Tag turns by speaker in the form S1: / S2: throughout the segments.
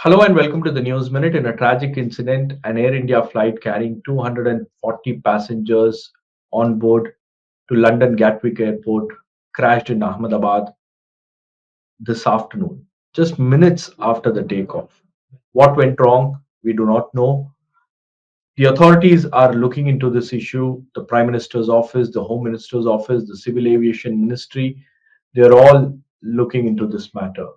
S1: Hello and welcome to the News Minute. In a tragic incident, an Air India flight carrying 240 passengers on board to London Gatwick Airport crashed in Ahmedabad this afternoon, just minutes after the takeoff. What went wrong? We do not know. The authorities are looking into this issue. The Prime Minister's office, the Home Minister's office, the Civil Aviation Ministry, they're all looking into this matter.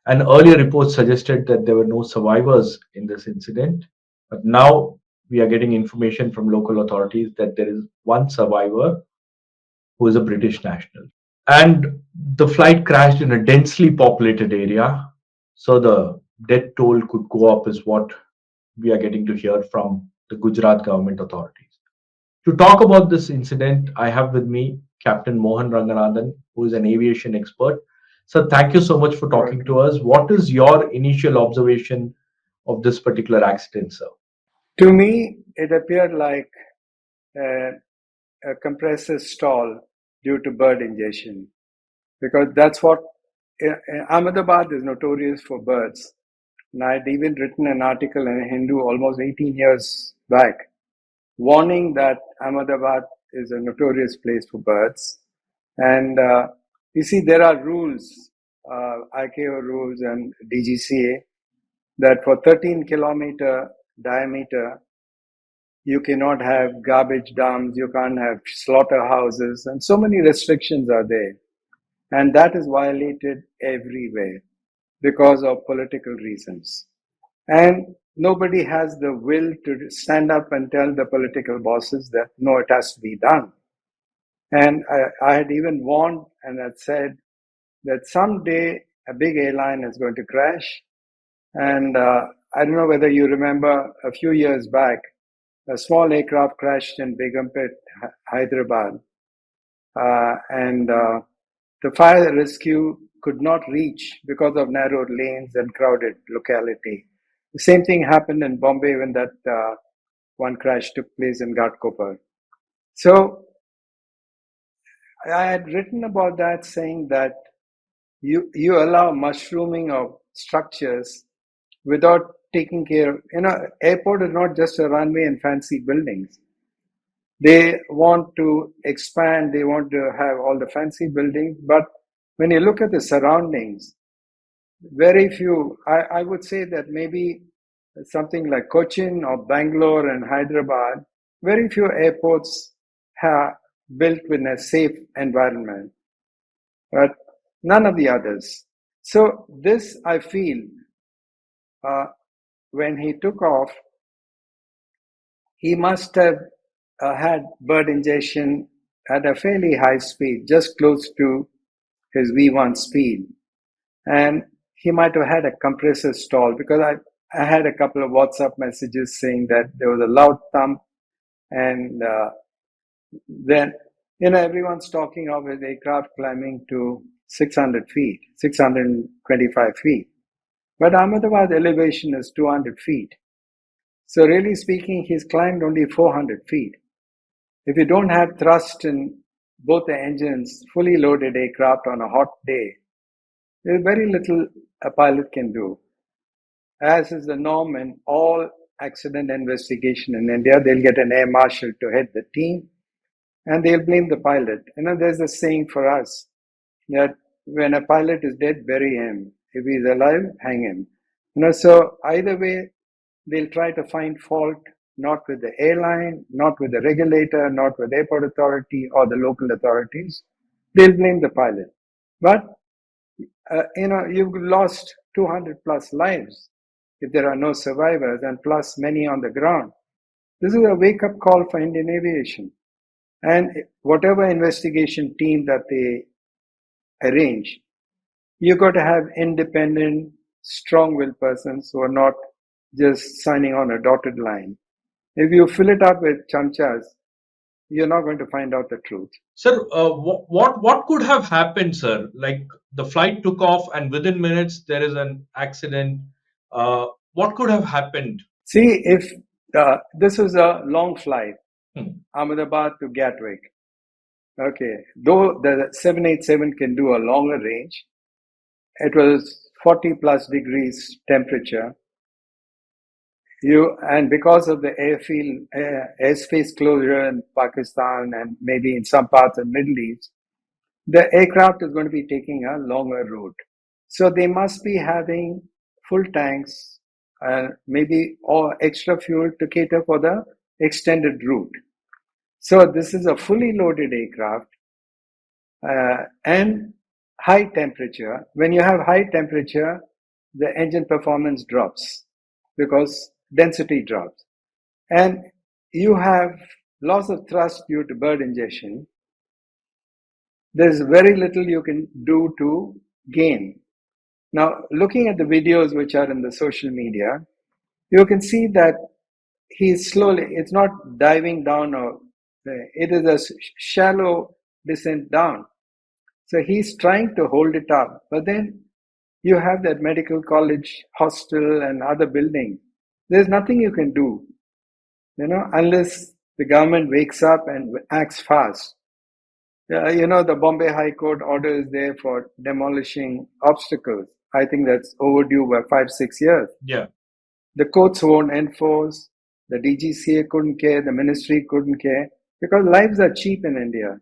S1: An earlier report suggested that there were no survivors in this incident, but now we are getting information from local authorities that there is one survivor who is a British national. And the flight crashed in a densely populated area, so the death toll could go up, is what we are getting to hear from the Gujarat government authorities. To talk about this incident, I have with me Captain Mohan Ranganathan, who is an aviation expert. So, thank you so much for talking to us. What is your initial observation of this particular accident, sir?
S2: To me, it appeared like a, a compressor stall due to bird ingestion, because that's what Ahmedabad is notorious for birds. And I had even written an article in Hindu almost 18 years back, warning that Ahmedabad is a notorious place for birds. And you see, there are rules, ICAO rules and DGCA, that for 13-kilometer diameter, you cannot have garbage dumps, you can't have slaughterhouses, and so many restrictions are there. And that is violated everywhere because of political reasons. And nobody has the will to stand up and tell the political bosses that no, it has to be done. And I had even warned and had said that someday a big airline is going to crash. And I don't know whether you remember a few years back, a small aircraft crashed in Begumpet, Hyderabad, and the fire rescue could not reach because of narrow lanes and crowded locality. The same thing happened in Bombay when that one crash took place in Ghatkopar. So I had written about that, saying that you allow mushrooming of structures without taking care. Airport is not just a runway and fancy buildings. They want to expand, they want to have all the fancy buildings, but when you look at the surroundings, very few, I would say that maybe something like Cochin or Bangalore and Hyderabad, very few airports have built in a safe environment, but none of the others. So this, I feel, uh, when he took off, he must have had bird ingestion at a fairly high speed, just close to his V1 speed. And he might have had a compressor stall, because I had a couple of WhatsApp messages saying that there was a loud thump, and then everyone's talking of his aircraft climbing to 600 feet, 625 feet. But Ahmedabad elevation is 200 feet. So really speaking, he's climbed only 400 feet. If you don't have thrust in both the engines, fully loaded aircraft on a hot day, there's very little a pilot can do. As is the norm in all accident investigation in India, they'll get an air marshal to head the team, and they'll blame the pilot. There's a saying for us that when a pilot is dead, bury him. If he's alive, hang him. So either way, they'll try to find fault, not with the airline, not with the regulator, not with the airport authority or the local authorities. They'll blame the pilot. But, you've lost 200 plus lives if there are no survivors, and plus many on the ground. This is a wake-up call for Indian aviation. And whatever investigation team that they arrange, you got to have independent, strong-willed persons who are not just signing on a dotted line. If you fill it up with chamchas, you're not going to find out the truth.
S1: Sir, what could have happened, sir? Like the flight took off, and within minutes there is an accident. What could have happened?
S2: See, if this was a long flight,
S1: Hmm.
S2: Ahmedabad to Gatwick, okay, though the 787 can do a longer range, it was 40 plus degrees temperature. And because of the airspace closure in Pakistan and maybe in some parts of Middle East, the aircraft is going to be taking a longer route. So they must be having full tanks and maybe or extra fuel to cater for the extended route. So this is a fully loaded aircraft and high temperature. When you have high temperature, the engine performance drops because density drops. And you have loss of thrust due to bird ingestion. There's very little you can do to gain. Now, looking at the videos which are in the social media, you can see that he's slowly, it's not diving down, or it is a shallow descent down. So he's trying to hold it up. But then you have that medical college, hostel, and other building. There's nothing you can do, unless the government wakes up and acts fast. The Bombay High Court order is there for demolishing obstacles. I think that's overdue by 5-6 years.
S1: Yeah.
S2: The courts won't enforce. The DGCA couldn't care. The ministry couldn't care because lives are cheap in India.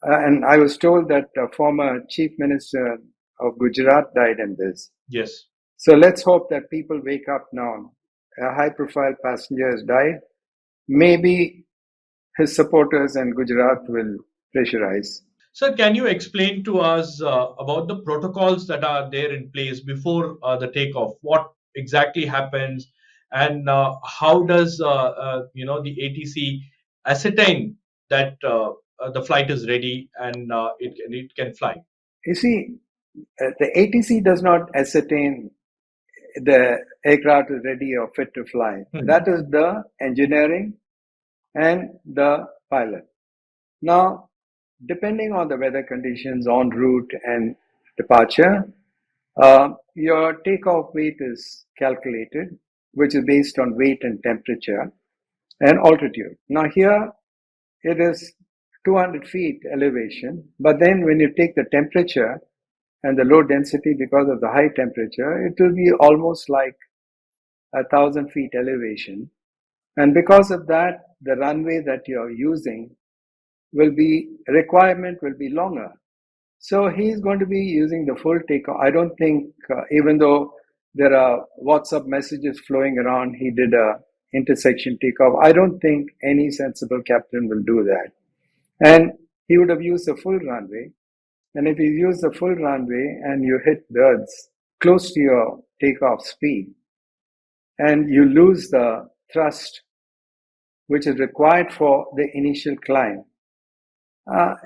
S2: And I was told that a former chief minister of Gujarat died in this.
S1: Yes.
S2: So let's hope that people wake up now. A high-profile passenger has died. Maybe his supporters in Gujarat will pressurize.
S1: Sir, can you explain to us about the protocols that are there in place before the takeoff? What exactly happens, and how does the ATC ascertain that the flight is ready and it can fly?
S2: You see, the ATC does not ascertain the aircraft is ready or fit to fly. That is the engineering and the pilot. Now, depending on the weather conditions, en route and departure, your takeoff weight is calculated, which is based on weight and temperature and altitude. Now here it is 200 feet elevation, but then when you take the temperature and the low density because of the high temperature, it will be almost like 1,000 feet elevation. And because of that, the runway that you're using requirement will be longer. So he's going to be using the full takeoff. I don't think, even though there are WhatsApp messages flowing around, he did a intersection takeoff. I don't think any sensible captain will do that. And he would have used the full runway. And if you use the full runway and you hit birds close to your takeoff speed, and you lose the thrust which is required for the initial climb,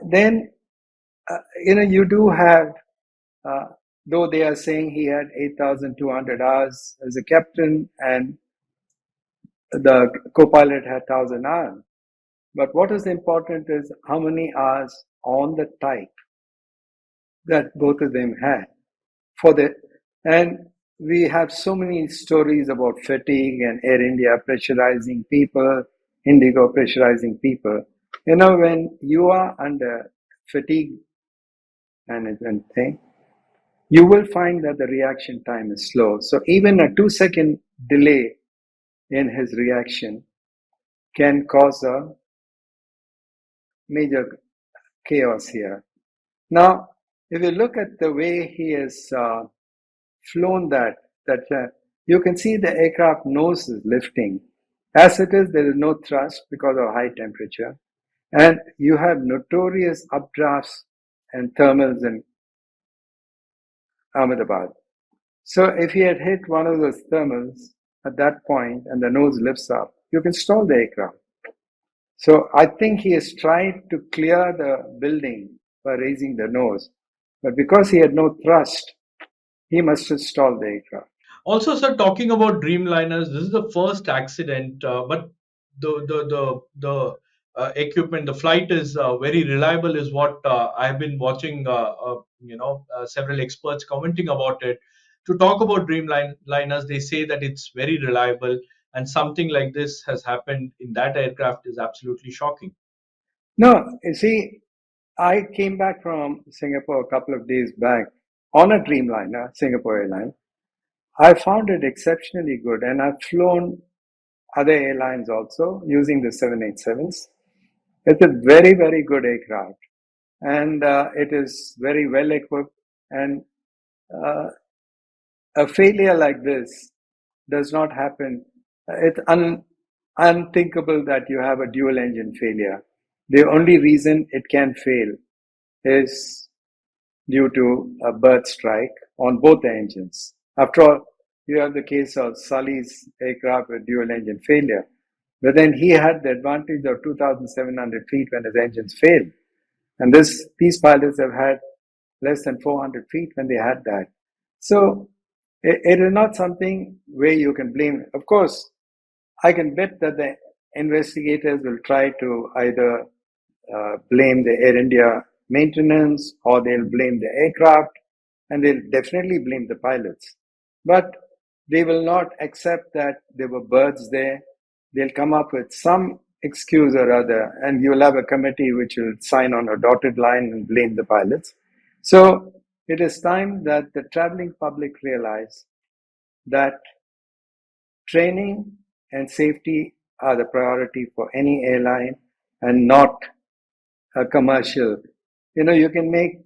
S2: then you do have, though they are saying he had 8,200 hours as a captain and the co-pilot had 1,000 hours. But what is important is how many hours on the type that both of them had. And we have so many stories about fatigue and Air India pressurizing people, Indigo pressurizing people. When you are under fatigue management thing, you will find that the reaction time is slow. So even a 2-second delay in his reaction can cause a major chaos here. Now, if you look at the way he has flown that you can see the aircraft nose is lifting. As it is, there is no thrust because of high temperature. And you have notorious updrafts and thermals in Ahmedabad. So if he had hit one of those thermals at that point and the nose lifts up, you can stall the aircraft. So I think he has tried to clear the building by raising the nose. But because he had no thrust, he must have stalled the aircraft.
S1: Also, sir, talking about Dreamliners, this is the first accident, but the equipment, the flight is very reliable, is what I have been watching. Several experts commenting about it. To talk about Dreamliners, they say that it's very reliable, and something like this has happened in that aircraft is absolutely shocking.
S2: No, you see, I came back from Singapore a couple of days back, on a Dreamliner, Singapore Airlines. I found it exceptionally good, and I've flown other airlines also using the 787s. It's a very, very good aircraft, and it is very well equipped. And uh, a failure like this does not happen. It's unthinkable that you have a dual engine failure. The only reason it can fail is due to a bird strike on both the engines. After all, you have the case of Sully's aircraft with dual engine failure. But then he had the advantage of 2,700 feet when his engines failed. And these pilots have had less than 400 feet when they had that. So it is not something where you can blame. Of course, I can bet that the investigators will try to either blame the Air India maintenance or they'll blame the aircraft and they'll definitely blame the pilots. But they will not accept that there were birds there. They'll come up with some excuse or other, and you'll have a committee which will sign on a dotted line and blame the pilots. So it is time that the traveling public realize that training and safety are the priority for any airline and not a commercial. You can make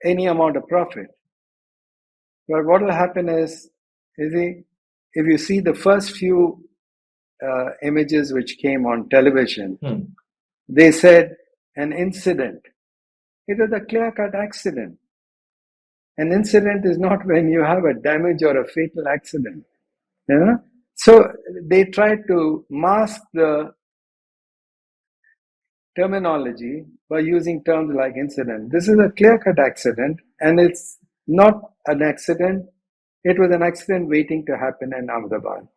S2: any amount of profit. But what will happen is if you see the first few images which came on television, they said an incident. It was a clear-cut accident. An incident is not when you have a damage or a fatal accident. So they tried to mask the terminology by using terms like incident. This is a clear-cut accident, and it's not an accident. It was an accident waiting to happen in Ahmedabad.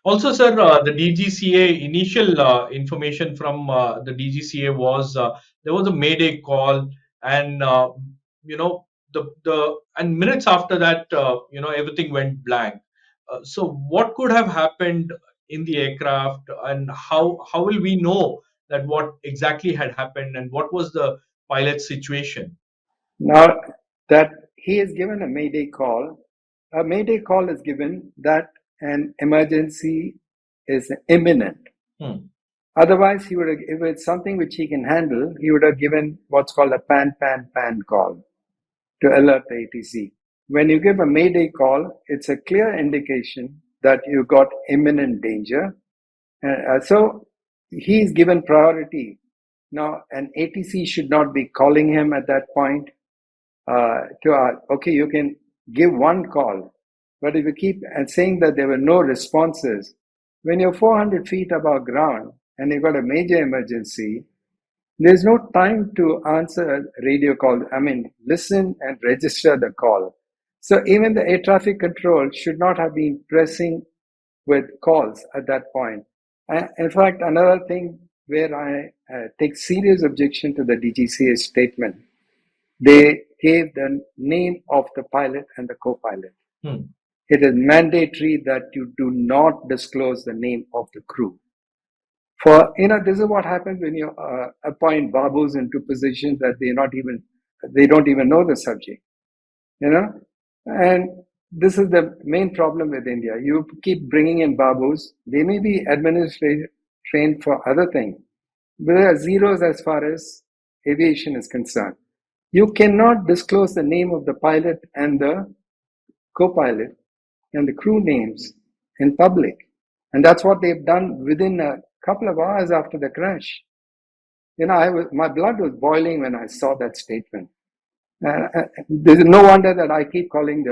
S1: Also, sir, the DGCA initial information from the DGCA was there was a Mayday call, and the and minutes after that, everything went blank. So, what could have happened in the aircraft, and how will we know that what exactly had happened, and what was the pilot's situation?
S2: Now that he is given a Mayday call is given that an emergency is imminent. Otherwise, he would have, if it's something which he can handle, he would have given what's called a pan call to alert the ATC. When you give a Mayday call, it's a clear indication that you got imminent danger. So he's given priority. Now, an ATC should not be calling him at that point okay, you can give one call, but if you keep saying that there were no responses, when you're 400 feet above ground and you've got a major emergency, there's no time to answer a radio call. Listen and register the call. So even the air traffic control should not have been pressing with calls at that point. In fact, another thing where I take serious objection to the DGCA statement, they gave the name of the pilot and the co-pilot. It is mandatory that you do not disclose the name of the crew. This is what happens when you appoint babus into positions that they don't even know the subject. And this is the main problem with India. You keep bringing in babus. They may be administrative trained for other things, but there are zeros as far as aviation is concerned. You cannot disclose the name of the pilot and the co-pilot and the crew names in public. And that's what they've done within a couple of hours after the crash. My blood was boiling when I saw that statement. There's no wonder that I keep calling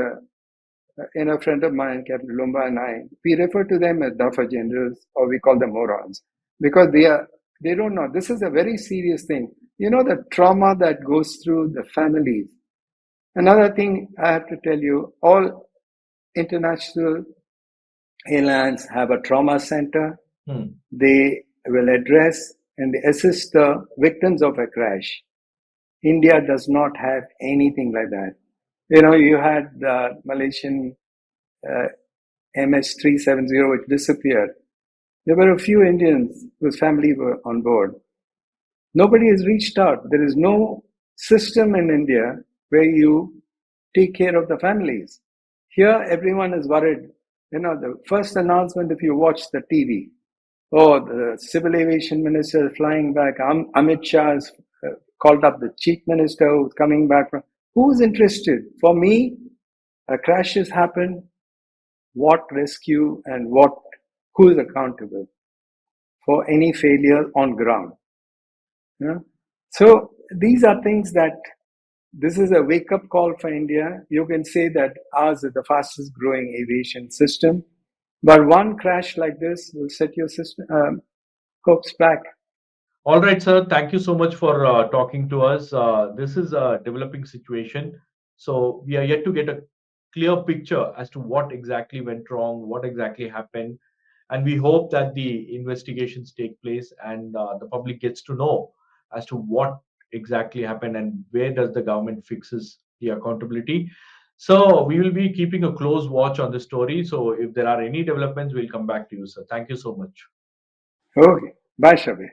S2: a friend of mine, Capt Lumba, and we refer to them as duffer generals, or we call them morons, because they don't know. This is a very serious thing. The trauma that goes through the families. Another thing I have to tell you, all international airlines have a trauma center. They will address and they assist the victims of a crash. India does not have anything like that. You had the Malaysian MS-370 which disappeared. There were a few Indians whose family were on board. Nobody has reached out. There is no system in India where you take care of the families. Here, everyone is worried. The first announcement, if you watch the TV, oh, the civil aviation minister is flying back. Amit Shah has called up the chief minister who's coming back from. Who's interested? For me, a crash has happened. What rescue and who is accountable for any failure on ground? Yeah? So these are things that this is a wake-up call for India. You can say that ours is the fastest growing aviation system, but one crash like this will set your system hopes back.
S1: All right, sir. Thank you so much for talking to us. This is a developing situation. So we are yet to get a clear picture as to what exactly went wrong, what exactly happened. And we hope that the investigations take place and the public gets to know as to what exactly happened and where does the government fixes the accountability. So we will be keeping a close watch on the story. So if there are any developments, we'll come back to you, sir. Thank you so much.
S2: Okay. Bye, Shabir.